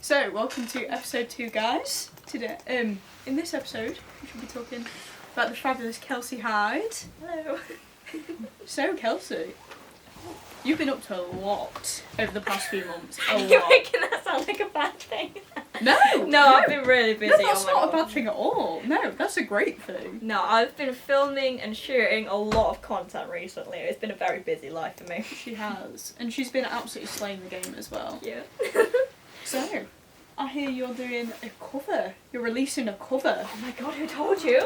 So, welcome to episode 2, guys. Today, in this episode, we should be talking about the fabulous Kelsey Hind. Hello. So, Kelsey, you've been up to a lot over the past few months. You're making that sound like a bad thing. No, I've been really busy. No, that's not a bad thing at all. No, that's a great thing. No, I've been filming and shooting a lot of content recently. It's been a very busy life for me. She has, and she's been absolutely slaying the game as well. Yeah. So, I hear you're doing a cover. You're releasing a cover. Oh my god, who told you?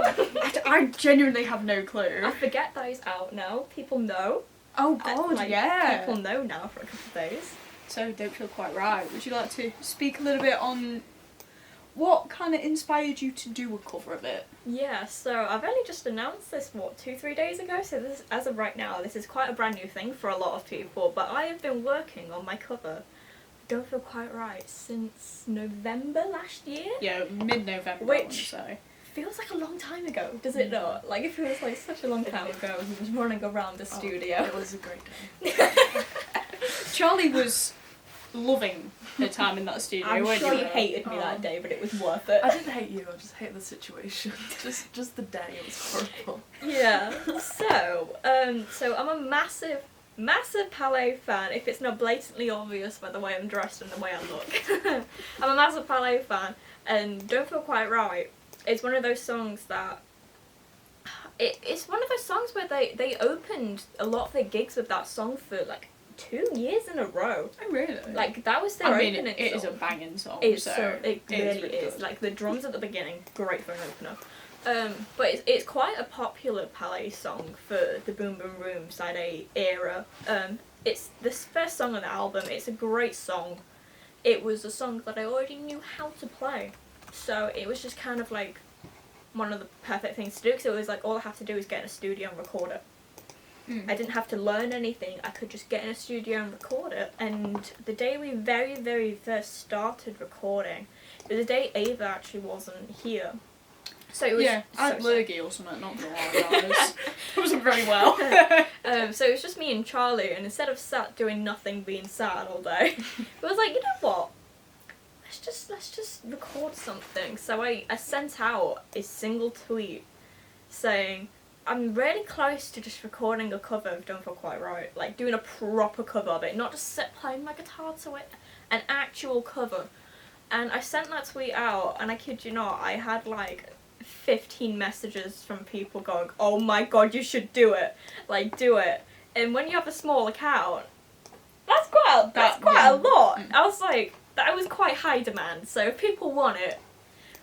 I genuinely have no clue. I forget that it's out now. People know. Oh god, yeah. People know now for a couple of days. So, don't feel quite right. Would you like to speak a little bit on what kind of inspired you to do a cover of it? Yeah, so I've only just announced this, 2-3 days ago, so this, as of right now, this is quite a brand new thing for a lot of people, but I have been working on my cover, Don't Feel Quite Right, since November last year? Yeah, mid-November, Which I say. Feels like a long time ago, does it not? Like, it feels like such a long time ago he was running around the studio. It was a great day. Charlie was loving her time in that studio. I'm weren't sure you you? hated me that day, but it was worth it. I didn't hate you, I just hate the situation. just the day, it was horrible. Yeah. So I'm a massive Palais fan, if it's not blatantly obvious by the way I'm dressed and the way I look. I'm a massive Palais fan, and Don't Feel Quite Right is one of those songs that it's one of those songs where they opened a lot of their gigs with that song for like 2 years in a row. Oh, really? Like, that was their opening song. It is a banging song. It really is. Good. Like, the drums at the beginning, great for an opener. But it's quite a popular Palais song for the Boom Boom Room side A era. It's the first song on the album. It's a great song. It was a song that I already knew how to play. So it was just kind of like one of the perfect things to do, because it was like all I have to do is get in a studio and record it. I didn't have to learn anything. I could just get in a studio and record it. And the day we very, very first started recording, it was the day Ava actually wasn't here. So it was I had lurgy or something, not gonna lie, guys. It wasn't very well. So it was just me and Charlie, and instead of sat doing nothing, being sad all day, it was like, you know what? Let's just record something. So I sent out a single tweet saying, I'm really close to just recording a cover of Don't Feel Quite Right, like doing a proper cover of it, not just playing my guitar to it, an actual cover. And I sent that tweet out, and I kid you not, I had like 15 messages from people going, oh my god, you should do it, like, do it. And when you have a small account, that's quite a lot. I was like, that was quite high demand, so if people want it,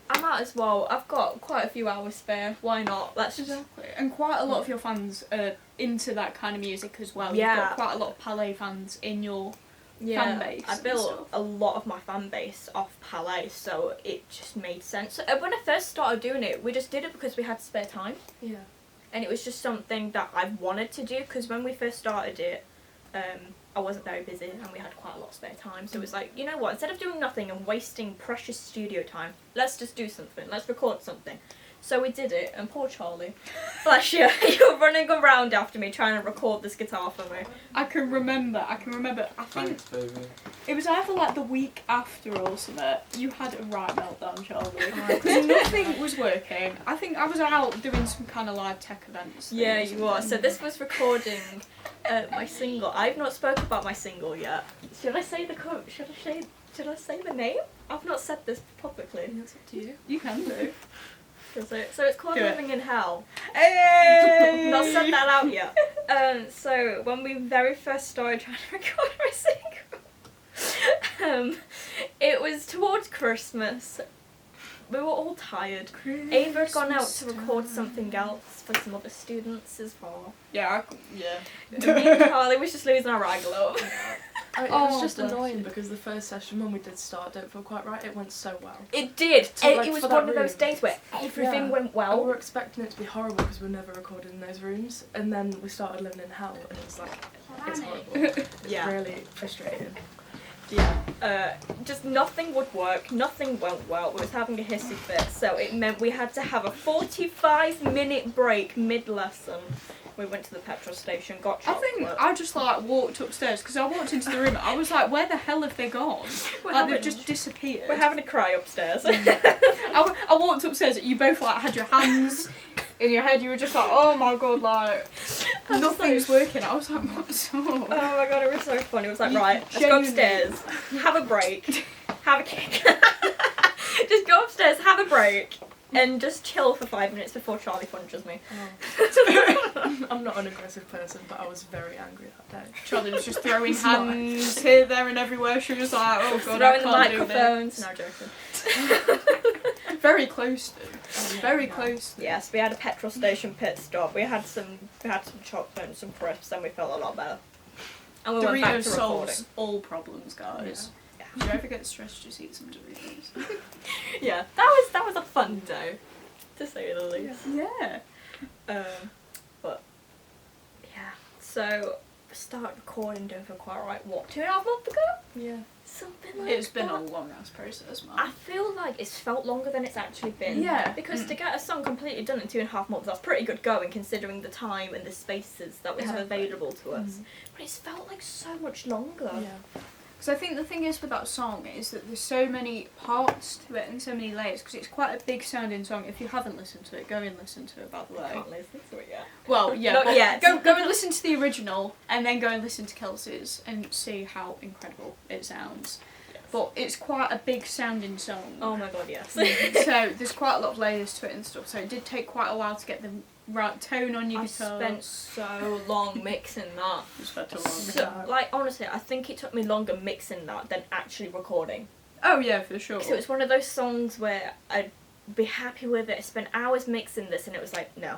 I might as well. I've got quite a few hours spare, why not? Let's just... Exactly. And quite a lot of your fans are into that kind of music as well. Yeah. You've got quite a lot of Palais fans in your fan base. I built a lot of my fan base off Palais, so it just made sense. When I first started doing it, we just did it because we had spare time. Yeah. And it was just something that I wanted to do, because when we first started it, I wasn't very busy and we had quite a lot of spare time. So it was like, you know what, instead of doing nothing and wasting precious studio time, let's just do something, let's record something. So we did it, and poor Charlie, bless you, you're running around after me trying to record this guitar for me. I can remember, I think Thanks, baby. it was either like the week after or something, you had a right meltdown, Charlie. Because nothing was working. I think I was out doing some kind of live tech events. Yeah, you were. So this was recording my single. I've not spoke about my single yet. Should I say should I say the name? I've not said this publicly. It's up to you. You can do. So it's called Do it. Living in Hell. Hey! Not said that out yet. So when we very first started trying to record my single, it was towards Christmas. We were all tired. Ava had gone out to record something else for some other students as well. Yeah, Me and Charlie was just losing our rag a little. It was just bless annoying you. because the first session when we did start Don't Feel Quite Right, it went so well. It did. So, like, It was for that one of those room. days where everything went And well. we were expecting it to be horrible because we never recorded in those rooms, and then we started Living in Hell, and it was like, it's horrible. It's Yeah. really frustrating. Yeah. Just nothing would work, nothing went well. We was having a hissy fit, so it meant we had to have a 45-minute break mid-lesson We went to the petrol station, got I chocolate. think I just like walked upstairs because I walked into the room. I was like, where the hell have they gone? Like they've just disappeared. We're having a cry upstairs. I walked upstairs. You both like had your hands in your head. You were just like, oh my god, like nothing's working. I was like, what's up? Oh my god, it was so funny. It was like, You right, let's go genuinely- upstairs, have a break, have a kick. Just go upstairs, have a break, and just chill for 5 minutes before Charlie punches me. I'm not an aggressive person, but I was very angry that day. Charlie was just throwing hands here, there, and everywhere. She was like, oh god, I Throwing the can't do microphones. this. No, joking. Very close to. Yeah, Very no. close. Yes, we had a petrol station pit stop. We had some chocolate and some crisps, and we felt a lot better. And we went back Doritos to solves recording. all problems, guys. Yeah. If you ever get stressed, just eat some Doritos. Yeah, that was a fun day, to say the least. Yeah. But yeah, so started recording don't feel quite right. What, 2.5 months ago? Yeah. Something like It's been that. a long ass process, man. I feel like it's felt longer than it's actually been. Yeah. Because to get a song completely done in 2.5 months, that's pretty good going considering the time and the spaces that we have Exactly. available to us. But it's felt like so much longer. Yeah. Because I think the thing is with that song is that there's so many parts to it and so many layers. Because it's quite a big sounding song. If you haven't listened to it, go and listen to it. By the I way. can't listen to it yet. Well, yeah. Not but yet. Go and listen to the original, and then go and listen to Kelsey's, and see how incredible it sounds. Yes. But it's quite a big sounding song. Oh my god, yes. So there's quite a lot of layers to it and stuff. So it did take quite a while to get the right tone on your I guitar. spent so long mixing that. You spent a long So, like, honestly, I think it took me longer mixing that than actually recording. Oh yeah, for sure. So it's one of those songs where I'd be happy with it. I spent hours mixing this, and it was like, no,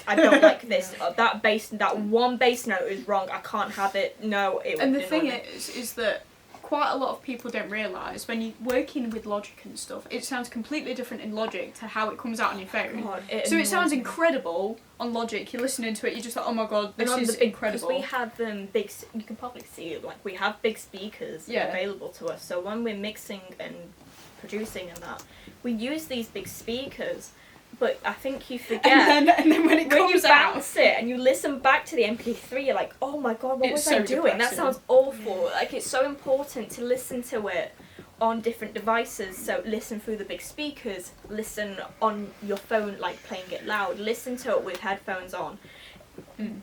I don't like this. That one bass note is wrong. I can't have it. No, it. And the didn't thing want it. is that quite a lot of people don't realise when you're working with Logic and stuff, it sounds completely different in Logic to how it comes out on your phone. God, So it sounds annoys me. incredible on Logic. You're listening to it, you're just like, oh my god, this And on is the big, incredible. Because we have big. You can probably see it. Like we have big speakers Yeah. available to us. So when we're mixing and producing and that, we use these big speakers. But I think you forget. and then when it When you comes out, bounce it and you listen back to the MP3, you're like, oh my god, what It's was so I doing? That depressing. sounds awful. Like, it's so important to listen to it on different devices. So listen through the big speakers, listen on your phone, like playing it loud, listen to it with headphones on.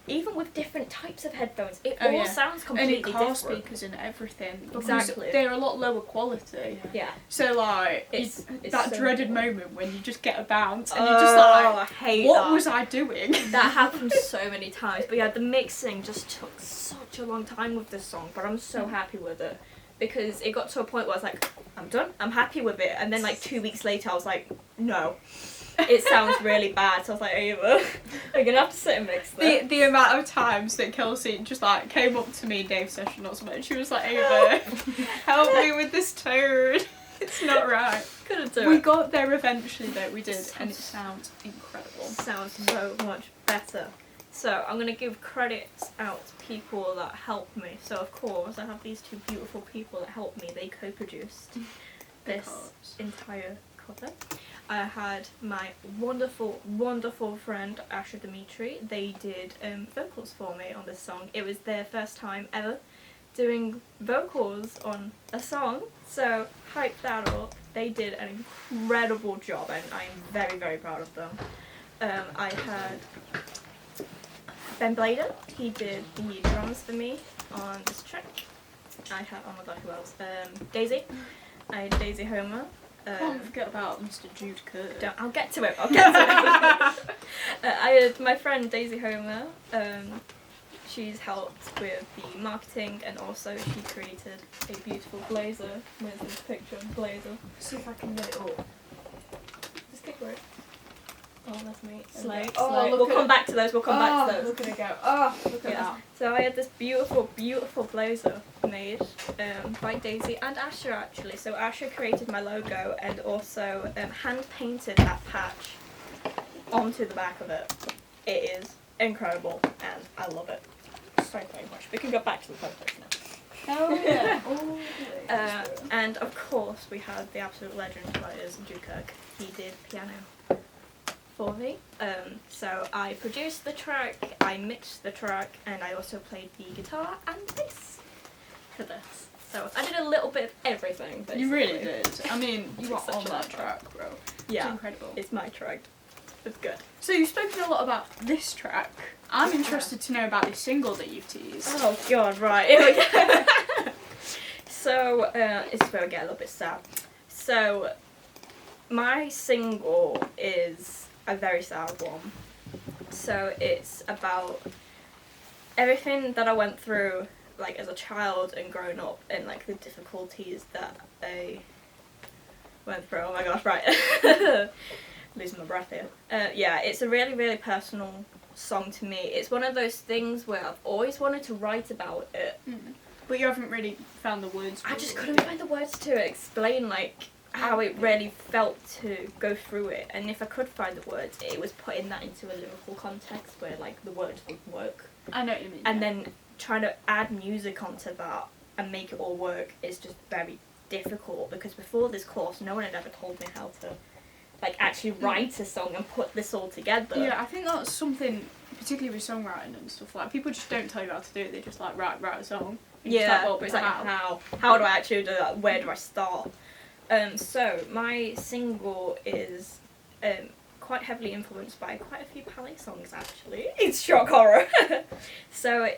Even with different types of headphones, it all sounds and in completely car different. speakers and everything. because Exactly. They're a lot lower quality. Yeah. So like, It's that so dreaded important. moment when you just get a bounce and Oh, you're just like, I hate what that. was I doing? That happens so many times. But yeah, the mixing just took such a long time with this song, but I'm so happy with it. Because it got to a point where I was like, I'm done, I'm happy with it. And then like 2 weeks later I was like, no. It sounds really bad. So I was like, Ava, we're gonna have to sit and mix this. The amount of times that Kelsey just like came up to me in Dave's session or something, she was like, Ava, help me with this tone. It's not right. Couldn't do We it. got there eventually though, we did, and it sounds incredible. Sounds so much better. So I'm gonna give credits out to people that helped me. So of course I have these two beautiful people that helped me. They co-produced this entire cover. I had my wonderful, wonderful friend Asha Dimitri. They did vocals for me on this song. It was their first time ever doing vocals on a song, so hype that up. They did an incredible job, and I'm very, very proud of them. I had Ben Blader. He did the drums for me on this track. I had, oh my god, who else? Daisy. I had Daisy Homer. Can't forget about Mr. Jude Kerr. I'll get to it. I'll get to it. I had my friend Daisy Homer. She's helped with the marketing, and also she created a beautiful blazer. Where's this picture of the blazer? See if I can get it up. Just click where it. Oh, that's me. Okay. Slay. Oh, Slay. look We'll at come it. back to those. We'll come back to those. Look at it go. Oh, look at Yeah. that. So I had this beautiful, beautiful blazer made by Daisy and Asher actually. So Asher created my logo and also hand painted that patch onto the back of it. It is incredible and I love it so very much. We can go back to the photos now. Oh yeah. And of course we had the absolute legend that is Duke Kirk. He did piano for me. So I produced the track, I mixed the track, and I also played the guitar and bass for this. So I did a little bit of everything, basically. You really did. I mean, you Took were such on a that lot. track, bro. Yeah. It's incredible. It's my track. It's good. So you've spoken a lot about this track. I'm interested to know about this single that you've teased. Oh god, right, here we go. So, it's where I get a little bit sad. So, my single is a very sad one. So, it's about everything that I went through, like, as a child and growing up, and, like, the difficulties that I went through. Oh my gosh, right. Losing my breath here. Yeah, it's a really, really personal song to me. It's one of those things where I've always wanted to write about it. But you haven't really found the words. I just couldn't find the words to explain, like, how it really felt to go through it. And if I could find the words, it was putting that into a lyrical context where, like, the words would work. I know what you mean. And then trying to add music onto that and make it all work is just very difficult, because before this course, no one had ever told me how to, like, actually write a song and put this all together. Yeah, I think that's something, particularly with songwriting and stuff, like, people just don't tell you how to do it, they just, like, write a song. And Yeah, just, well, but it's like, how do I actually do that? Where do I start? So, my single is quite heavily influenced by quite a few ballet songs, actually. It's shock horror! So,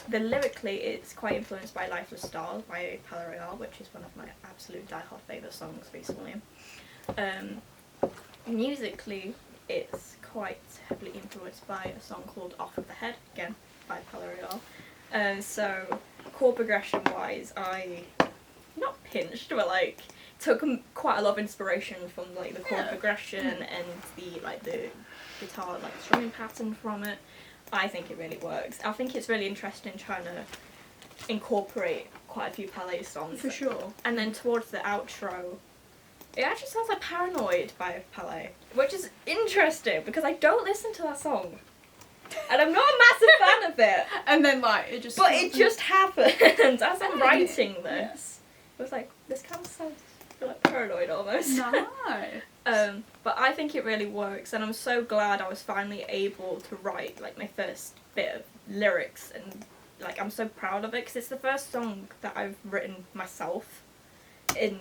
lyrically, it's quite influenced by Lifeless Stars by Palais Royale, which is one of my absolute die-hard favourite songs recently. Musically, it's quite heavily influenced by a song called Off of the Head, again, by Palais Royale. So, chord progression wise, I not pinched, but like took quite a lot of inspiration from like the chord progression and the guitar like strumming pattern from it. I think it really works. I think it's really interesting trying to incorporate quite a few Palais songs. For sure. And then towards the outro, it actually sounds like Paranoid by Palais, which is interesting because I don't listen to that song. And I'm not a massive fan of it. And then, like, it just... But it just happened as I'm writing this. It was like, this kind of sounds like Paranoid almost. No. But I think it really works, and I'm so glad I was finally able to write, like, my first bit of lyrics, and, like, I'm so proud of it, because it's the first song that I've written myself, and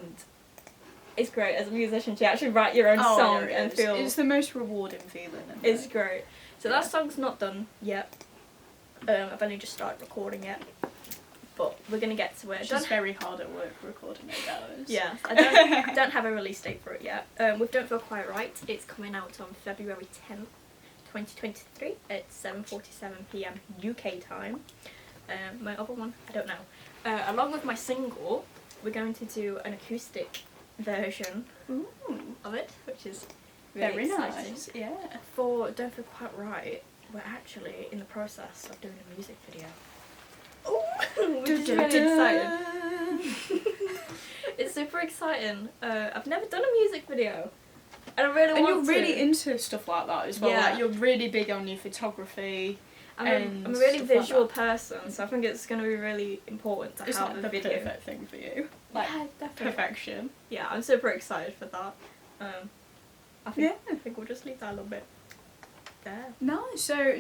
it's great as a musician to actually write your own song and feel... It's the most rewarding feeling. It's great. So that song's not done yet. I've only just started recording it, but we're gonna get to it. She's very hard at work recording it, guys. Yeah, I don't have a release date for it yet. With Don't Feel Quite Right, it's coming out on February 10th, 2023 at 7:47 PM UK time. My other one, I don't know. Along with my single, we're going to do an acoustic version of it, which is really Very exciting. nice, yeah. For Don't Feel Quite Right, we're actually in the process of doing a music video. Which is really exciting. It's super exciting. I've never done a music video, and I really want to. And you're really into stuff like that as well. Yeah. Like, you're really big on your photography. I'm a really stuff like visual that. person, so I think it's going to be really important to It's have like a the video. perfect thing for you. Like, Yeah, definitely. perfection. Yeah, I'm super excited for that. I think we'll just leave that a little bit there. Nice. So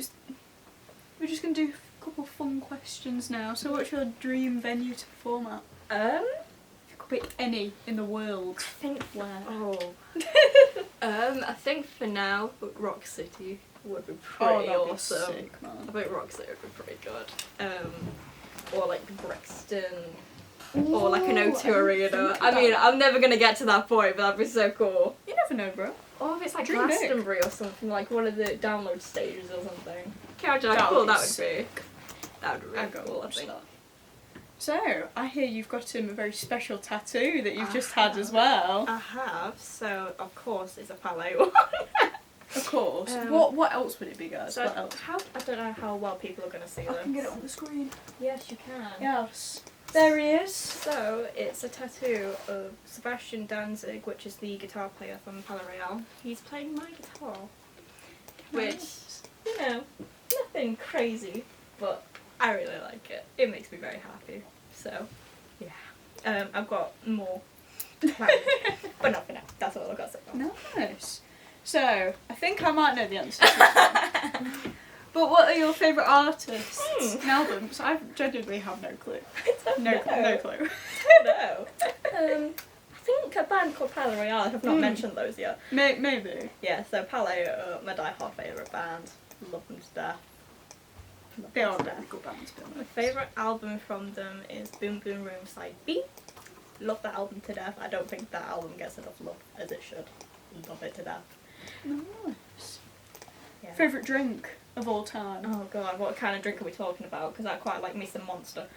we're just gonna do a couple of fun questions now. So, what's your dream venue to perform at? It could be any in the world. I think I think for now, Rock City would be pretty that'd be awesome. sick, man. I think Rock City would be pretty good. Or like Brixton, or like an O2 Arena. I mean, I'm never gonna get to that point, but that'd be so cool. You never know, bro. Or if it's like Dream big. Glastonbury or something, like one of the download stages or something. Can you imagine how That cool would be that would sick. be? That would be really I'd go cool, I watch think. that. So, I hear you've got a very special tattoo that you've I just had as well. I have, so of course it's a Palais one. Of course. Um, What else would it be, guys? So What else? I don't know how well people are going to see I this. can get it on the screen. Yes, you can. Yes. There he is. So, it's a tattoo of Sebastian Danzig, which is the guitar player from Palais Royale. He's playing my guitar. Which, Nice. you know, nothing crazy, but I really like it. It makes me very happy. So, yeah. I've got more planned, but not for now. That's all I've got so far. Nice. So, I think I might know the answer to this one. But what are your favourite artists and albums? I genuinely have no clue. No clue. No. I think a band called Palais Royale. I have not mentioned those yet. Maybe. Yeah, so Palais are my die-hard favourite band. Love them to death. They are really good bands. My favourite album from them is Boom Boom Room Side B. Love that album to death. I don't think that album gets enough love as it should. Love it to death. Nice. Yeah. Favourite drink of all time? Oh god, what kind of drink are we talking about? Because I quite like me some Monster.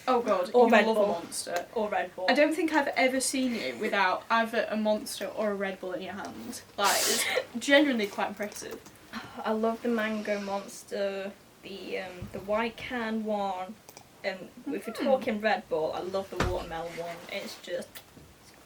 Oh god, Or you Red love Bull. a Monster. Or Red Bull. I don't think I've ever seen you without either a Monster or a Red Bull in your hand. Like, it's genuinely quite impressive. I love the mango Monster, the white can one, and if you're talking Red Bull, I love the watermelon one. It's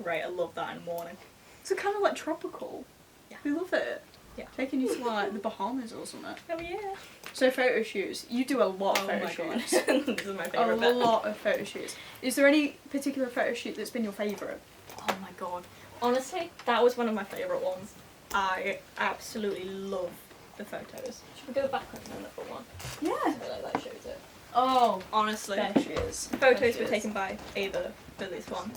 great. I love that in the morning. It's kind of like tropical. Yeah. We love it. Yeah. Taking you to like the Bahamas or something. Oh yeah. So photo shoots. You do a lot of Oh photo my god. shoots. This is my favourite A bit. lot of photo shoots. Is there any particular photo shoot that's been your favourite? Oh my god. Honestly, that was one of my favourite ones. I absolutely love the photos. Should we go back a minute for one? Yeah. I feel like that shows it. Oh, Honestly. there she is. The There photos she were is. taken by Ava for this one.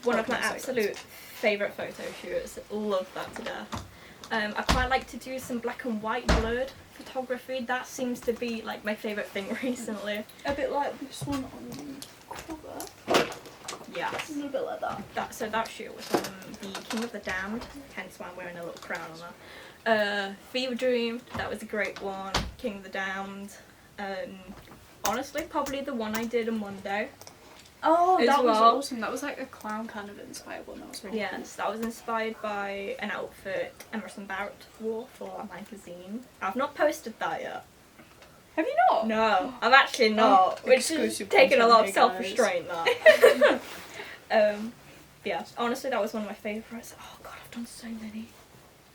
One of my absolute favourite photo shoots. Love that to death. I quite like to do some black and white blurred photography. That seems to be like my favourite thing recently. A bit like this one on the cover. Yes. A little bit like that. That shoot was from the King of the Damned, hence why I'm wearing a little crown on that. Fever Dream, that was a great one. King of the Damned. Honestly, probably the one I did on Monday. Oh, As that was well. awesome. That was like a clown kind of inspired one. That was really Yes, that was inspired by an outfit Emerson Barrett wore for a magazine. I've not posted that yet. cool. Have you not? No, I've actually not. Which is exclusive taking a lot of content here, self-restraint, that. Yeah, honestly, that was one of my favourites. Oh god, I've done so many.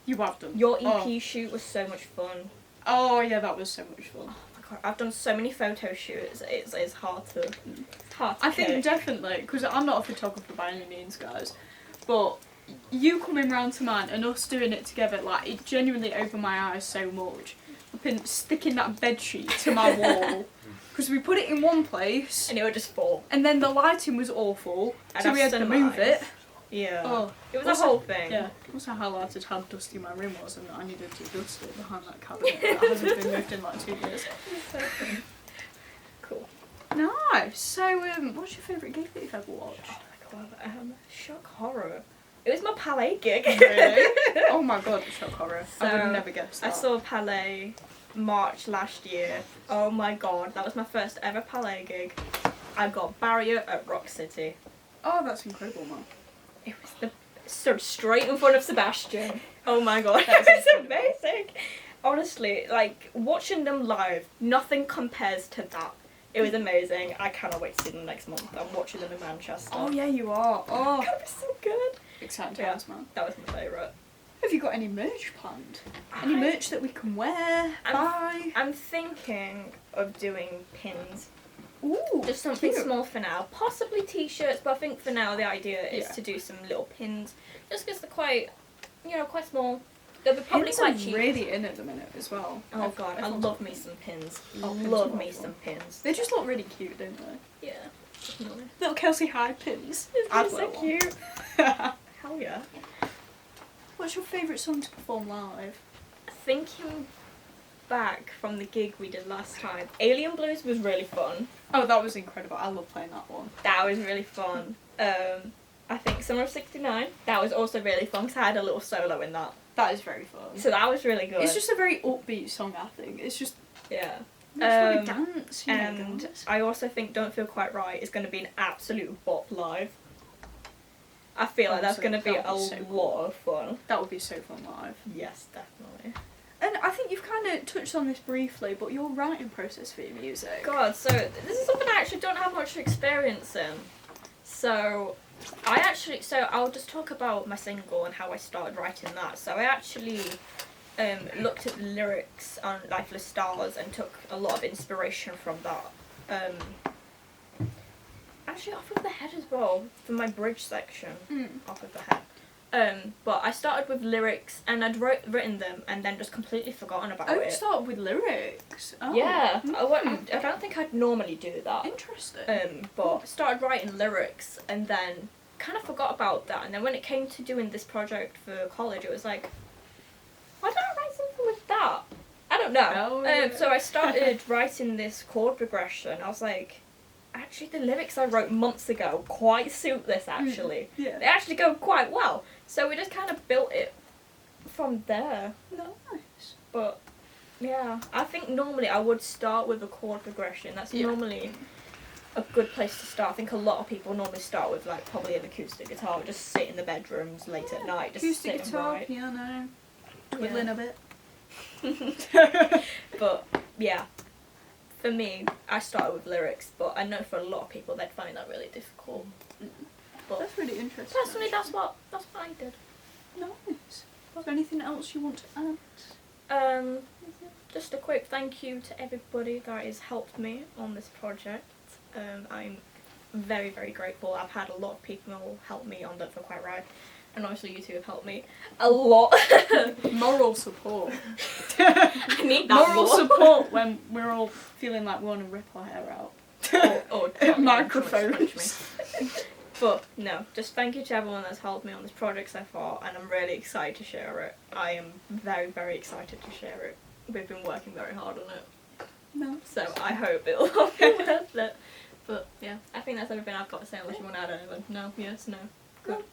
You have done. Your EP shoot was so much fun. Oh yeah, that was so much fun. Oh my god, I've done so many photo shoots. It's hard to I think pick. definitely, because I'm not a photographer by any means, guys, but you coming round to mine and us doing it together, like, it genuinely opened my eyes so much. I've been sticking that bedsheet to my wall, because we put it in one place, and it would just fall. and then the lighting was awful, And so I've we had to cinema move it. eyes. Yeah. Oh, It was what's a whole that- thing. Yeah, also highlighted how dusty my room was, and I needed to dust it behind that cabinet that hasn't been moved in like 2 years. Cool. Nice. So, what's your favourite gig that you've ever watched? Oh my god, shock horror. It was my Palais gig. Really? Oh my god, shock horror. I So, would never guess that. I saw Palais March last year. Oh my god, that was my first ever Palais gig. I got Barrier at Rock City. Oh, that's incredible, man. It was the stood straight in front of Sebastian. Oh my god, That's that was incredible. amazing. Honestly, like watching them live, nothing compares to that. It was amazing. I cannot wait to see them next month. I'm watching them in Manchester. Oh yeah, you are. Oh, It's gonna be so good. exciting Yeah. times, man. That was my favourite. Have you got any merch planned? Any merch that we can wear, buy? I'm thinking of doing pins. Ooh, Just something cute. small for now. Possibly t-shirts, but I think for now the idea is Yeah. to do some little pins. Just because they're quite, quite small. They'll be probably Pins quite are cheap. really in at the minute as well. Oh god, I Everyone's- love me some pins. Oh, pins love are me awful. some pins. They just look really cute, don't they? Yeah. Definitely. Little Kelsey Hind pins. It's I'd so wear one. cute. Hell yeah. What's your favourite song to perform live? Thinking back from the gig we did last time, Alien Blues was really fun. Oh, that was incredible. I love playing that one. That was really fun. I think Summer of '69, that was also really fun because I had a little solo in that. That is very fun. So that was really good. It's just a very upbeat song, I think. It's just yeah. makes you wanna dance, you know, And guys. I also think Don't Feel Quite Right is going to be an absolute bop live. I feel like that's Honestly, going to be that a would be so cool. lot of fun. That would be so fun live. Yes, definitely. And I think you've kind of touched on this briefly, but your writing process for your music. God, so this is something I actually don't have much experience in. So I'll just talk about my single and how I started writing that. So I actually looked at the lyrics on Lifeless Stars and took a lot of inspiration from that. Actually off of the head as well, for my bridge section, Mm. off of the head. But I started with lyrics, and I'd written them, and then just completely forgotten about Oh, it. you started with lyrics. Oh. Yeah, I don't think I'd normally do that. Interesting. But I started writing lyrics, and then kind of forgot about that. And then when it came to doing this project for college, it was like, why don't I write something with that? I don't know. Oh, yeah. So I started writing this chord progression. I was like, actually, the lyrics I wrote months ago quite suit this, actually. Yeah. They actually go quite well. So we just kind of built it from there. Nice. But, yeah, I think normally I would start with a chord progression. That's Yeah. normally a good place to start. I think a lot of people normally start with, like, probably an acoustic guitar, just sit in the bedrooms late at night, just Acoustic sit and guitar, write. piano, twiddling a bit. But, yeah. For me, I started with lyrics, but I know for a lot of people they'd find that really difficult. But That's really interesting. personally, that's what I did. Nice. Is there anything else you want to add? Just a quick thank you to everybody that has helped me on this project. I'm very, very grateful. I've had a lot of people help me on Don't Feel Quite Right, and obviously you two have helped me a lot. Moral support. I need that Moral more. support when we're all feeling like we want to rip our hair out. or Microphones. But no, just thank you to everyone that's helped me on this project so far, and I'm really excited to share it. I am very, very excited to share it. We've been working very hard on it, No. so I hope it'll all be worth it. But yeah, I think that's everything I've got to say unless you want to add anything. No? Yes? No? Good.